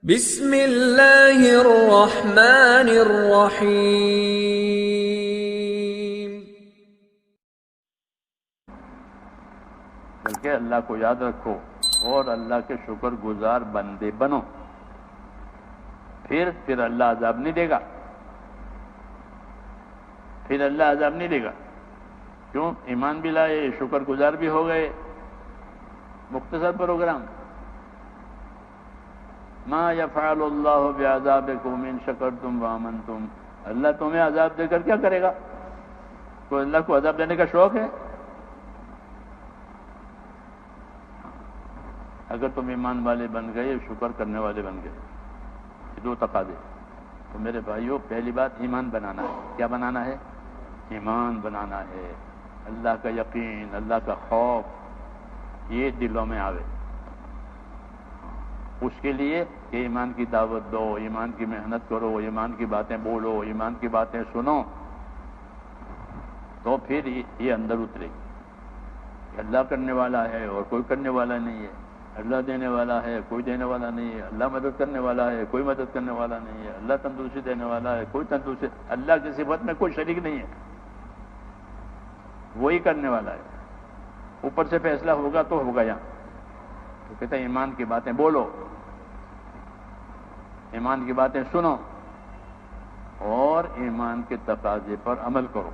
بسم اللہ الرحمن الرحیم۔ بلکہ اللہ کو یاد رکھو اور اللہ کے شکر گزار بندے بنو، پھر اللہ عذاب نہیں دے گا، پھر اللہ عذاب نہیں دے گا۔ کیوں؟ ایمان بھی لائے، شکر گزار بھی ہو گئے۔ مختصر پروگرام، ما یفعل اللہ بعذابکم ان شکرتم وآمنتم۔ اللہ تمہیں عذاب دے کر کیا کرے گا؟ کوئی اللہ کو عذاب دینے کا شوق ہے؟ اگر تم ایمان والے بن گئے، شکر کرنے والے بن گئے، یہ دو تقاضے۔ تو میرے بھائیوں، پہلی بات ایمان بنانا ہے۔ کیا بنانا ہے؟ ایمان بنانا ہے۔ اللہ کا یقین، اللہ کا خوف، یہ دلوں میں آوے۔ اس کے لیے کہ ایمان کی دعوت دو، ایمان کی محنت کرو، ایمان کی باتیں بولو، ایمان کی باتیں سنو، تو پھر یہ اندر اترے گی کہ اللہ کرنے والا ہے اور کوئی کرنے والا نہیں ہے، اللہ دینے والا ہے کوئی دینے والا نہیں ہے، اللہ مدد کرنے والا ہے کوئی مدد کرنے والا نہیں ہے، اللہ تندرستی دینے والا ہے کوئی تندرستی، اللہ کی صفت میں کوئی شریک نہیں ہے، وہی کرنے والا ہے۔ اوپر سے فیصلہ ہوگا تو ہوگا یہاں۔ تو کہتے ہیں ایمان کی باتیں بولو، ایمان کی باتیں سنو، اور ایمان کے تقاضے پر عمل کرو۔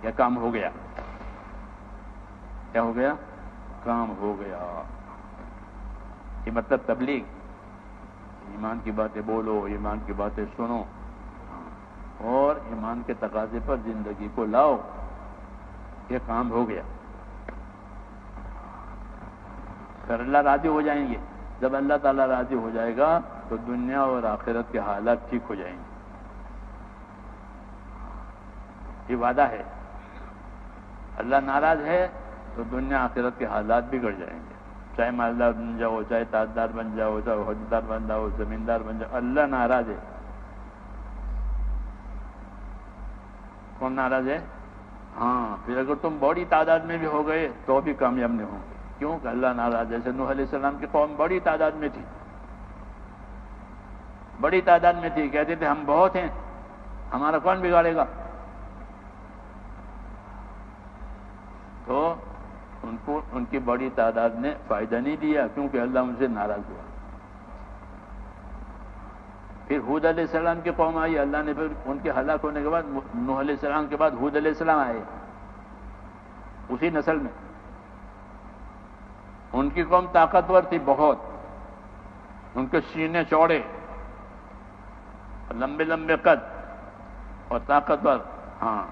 یہ کام ہو گیا۔ کیا ہو گیا؟ کام ہو گیا۔ یہ مطلب تبلیغ، ایمان کی باتیں بولو، ایمان کی باتیں سنو، اور ایمان کے تقاضے پر زندگی کو لاؤ۔ یہ کام ہو گیا۔ پھر اللہ راضی ہو جائیں گے۔ جب اللہ تعالیٰ راضی ہو جائے گا تو دنیا اور آخرت کے حالات ٹھیک ہو جائیں گے۔ یہ وعدہ ہے۔ اللہ ناراض ہے تو دنیا آخرت کے حالات بگڑ جائیں گے، چاہے مالدار بن جاؤ، چاہے تاجدار بن جاؤ، چاہے عہدیدار بن جاؤ، زمیندار بن جاؤ، اللہ ناراض ہے۔ کون ناراض ہے؟ ہاں، پھر اگر تم بڑی تعداد میں بھی ہو گئے تو بھی کامیاب نہیں ہوں گے۔ کیوں کہ اللہ ناراض ہے۔ جیسے نوح علیہ السلام کی قوم بڑی تعداد میں تھی، بڑی تعداد میں تھی، کہتے تھے ہم بہت ہیں، ہمارا کون بگاڑے گا؟ تو ان کی بڑی تعداد نے فائدہ نہیں دیا، کیونکہ اللہ ان سے ناراض ہوا۔ پھر ہود علیہ السلام کی قوم آئی، اللہ نے پھر ان کے ہلاک ہونے کے بعد نوح علیہ السلام کے بعد ہود علیہ السلام آئے، اسی نسل میں۔ ان کی قوم طاقتور تھی بہت، ان کے سینے چوڑے، لمبے لمبے قد اور طاقتور۔ ہاں،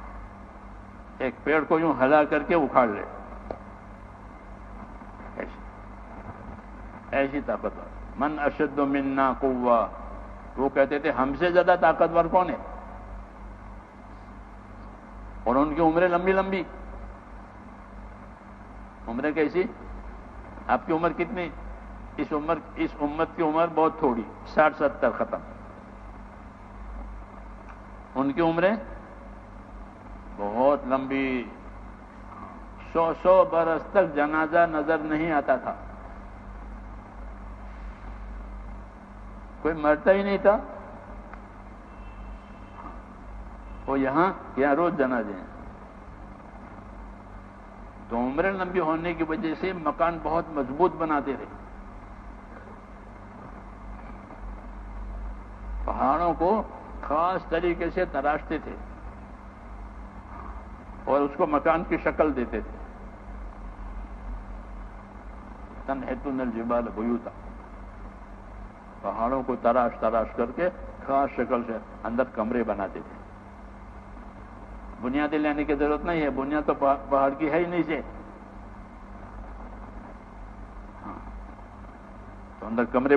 ایک پیڑ کو یوں ہلا کر کے اکھاڑ لے، ایسی طاقتور۔ من اشد منا قوہ، وہ کہتے تھے ہم سے زیادہ طاقتور کون ہے؟ اور ان کی عمریں لمبی لمبی۔ عمریں کیسی؟ آپ کی عمر کتنی؟ اس امت کی عمر بہت تھوڑی، 60-70 ختم۔ ان کی عمریں بہت لمبی، 100 برس تک جنازہ نظر نہیں آتا تھا، کوئی مرتا ہی نہیں تھا۔ وہ یہاں روز جنازے ہیں۔ تو عمریں لمبی ہونے کی وجہ سے مکان بہت مضبوط بناتے تھے، پہاڑوں کو خاص طریقے سے تراشتے تھے اور اس کو مکان کی شکل دیتے تھے۔ تنحتن الجبال بیوتا، پہاڑوں کو تراش کر کے خاص شکل سے اندر کمرے بناتے تھے۔ بنیادیں لینے کی ضرورت نہیں ہے، بنیاد تو پہاڑ کی ہے ہی نہیں سے۔ ہاں، تو اندر کمرے،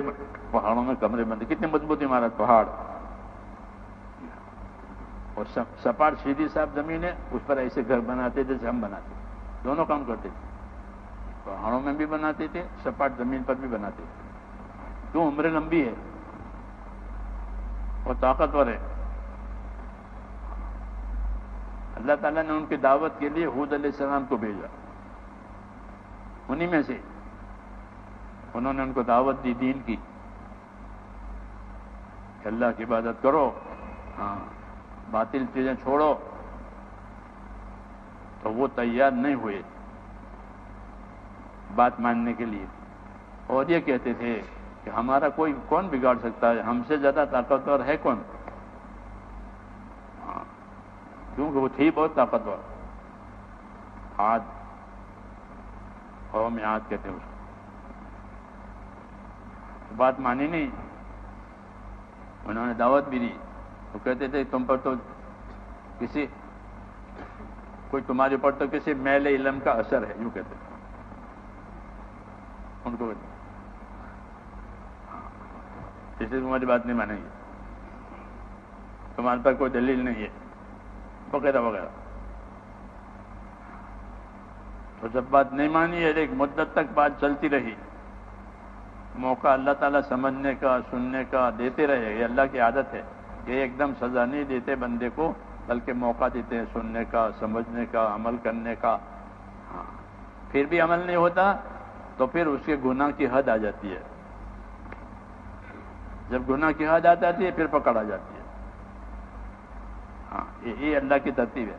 پہاڑوں میں کمرے بنتے، کتنے مضبوط عمارت، پہاڑ، اور سپاٹ سیدھی صاف زمین ہے، اس پر ایسے گھر بناتے جیسے ہم بناتے، دونوں کام کرتے تھے، پہاڑوں میں بھی بناتے تھے، سپاٹ زمین پر بھی بناتے تھے۔ کیوں؟ عمریں لمبی ہے اور طاقتور ہے۔ اللہ تعالیٰ نے ان کی دعوت کے لیے ہود علیہ السلام کو بھیجا، انہی میں سے انہوں نے ان کو دعوت دی دین کی، کہ اللہ کی عبادت کرو، ہاں باطل چیزیں چھوڑو، تو وہ تیار نہیں ہوئے بات ماننے کے لیے، اور یہ کہتے تھے کہ ہمارا کوئی کون بگاڑ سکتا ہے، ہم سے زیادہ طاقتور ہے کون؟ کیونکہ وہ تھی بہت طاقتور، عاد، قوم عاد کہتے ہیں اس کو، بات مانی نہیں، انہوں نے دعوت بھی دی، وہ کہتے تھے تم پر تو کوئی تمہارے اوپر تو کسی میل علم کا اثر ہے، یوں کہتے تھے ان کو، اس لیے تمہاری بات نہیں مانیں گے، تمہارے پر کوئی دلیل نہیں ہے وغیرہ وغیرہ۔ تو جب بات نہیں مانی ہے، ایک مدت تک بات چلتی رہی، موقع اللہ تعالیٰ سمجھنے کا سننے کا دیتے رہے، یہ اللہ کی عادت ہے، یہ ایک دم سزا نہیں دیتے بندے کو، بلکہ موقع دیتے ہیں سننے کا، سمجھنے کا، عمل کرنے کا۔ ہاں پھر بھی عمل نہیں ہوتا تو پھر اس کے گناہ کی حد آ جاتی ہے، جب گناہ کی حد آ جاتی ہے پھر پکڑ آ جاتی ہے۔ ہاں یہ اللہ کی ترتیب ہے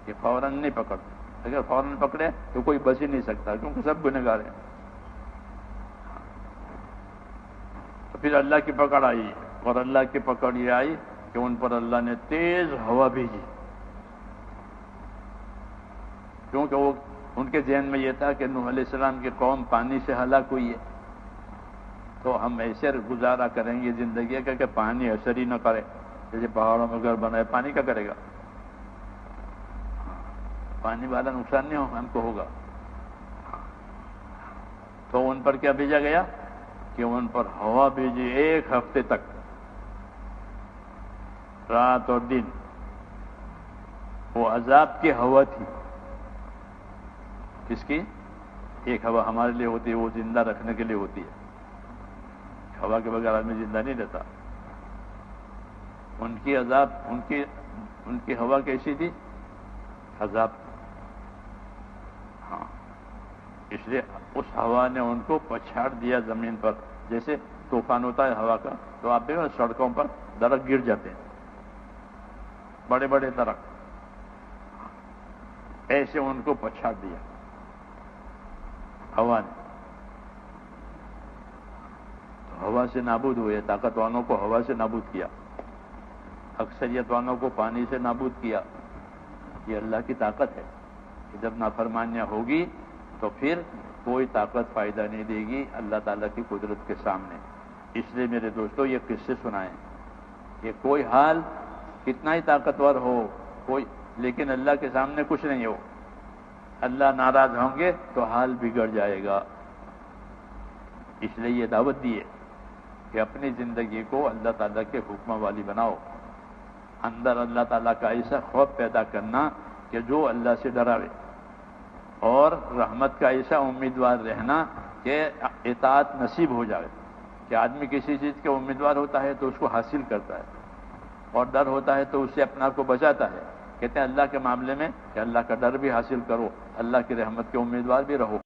کہ فوراً نہیں پکڑتے، اگر فوراً پکڑے تو کوئی بچ ہی نہیں سکتا، کیونکہ سب گنہگار ہیں۔ تو پھر اللہ کی پکڑ آئی، اور اللہ کی پکڑ یہ آئی کہ ان پر اللہ نے تیز ہوا بھیجی، کیونکہ وہ ان کے ذہن میں یہ تھا کہ نوح علیہ السلام کی قوم پانی سے ہلاک ہوئی ہے، تو ہم ایسے گزارا کریں گے زندگی کا کہ پانی اثر ہی نہ کرے، جیسے پہاڑوں میں گھر بنائے، پانی کیا کرے گا؟ پانی والا نقصان نہیں ہم کو ہوگا۔ تو ان پر کیا بھیجا گیا کہ ان پر ہوا بھیجی، 1 ہفتے تک رات اور دن وہ عذاب کی ہوا تھی۔ کس کی؟ ایک ہوا ہمارے لیے ہوتی ہے، وہ زندہ رکھنے کے لیے ہوتی ہے، ہوا کے بغیر آدمی زندہ نہیں رہتا۔ ان کی عذاب، ان کی ہوا کیسی تھی؟ عذاب۔ ہاں اس لیے اس ہوا نے ان کو پچھاڑ دیا زمین پر، جیسے طوفان ہوتا ہے ہوا کا، تو آپ دیکھو سڑکوں پر درخت گر جاتے ہیں، بڑے بڑے درخت، ایسے ان کو پچھاڑ دیا ہوا نے، تو ہوا سے نابود ہوئے، طاقت والوں کو ہوا سے نابود کیا، اکثریت والوں کو پانی سے نابود کیا۔ یہ اللہ کی طاقت ہے کہ جب نافرمانیاں ہوگی تو پھر کوئی طاقت فائدہ نہیں دے گی اللہ تعالیٰ کی قدرت کے سامنے۔ اس لیے میرے دوستو یہ قصے سنائیں کہ کوئی حال کتنا ہی طاقتور ہو کوئی، لیکن اللہ کے سامنے کچھ نہیں ہو، اللہ ناراض ہوں گے تو حال بگڑ جائے گا۔ اس لیے یہ دعوت دی ہے کہ اپنی زندگی کو اللہ تعالیٰ کے حکم والی بناؤ، اندر اللہ تعالیٰ کا ایسا خوف پیدا کرنا کہ جو اللہ سے ڈراوے، اور رحمت کا ایسا امیدوار رہنا کہ اطاعت نصیب ہو جائے، کہ آدمی کسی چیز کے امیدوار ہوتا ہے تو اس کو حاصل کرتا ہے، اور ڈر ہوتا ہے تو اس سے اپنا کو بچاتا ہے۔ کہتے ہیں اللہ کے معاملے میں کہ اللہ کا ڈر بھی حاصل کرو، اللہ کی رحمت کے امیدوار بھی رہو۔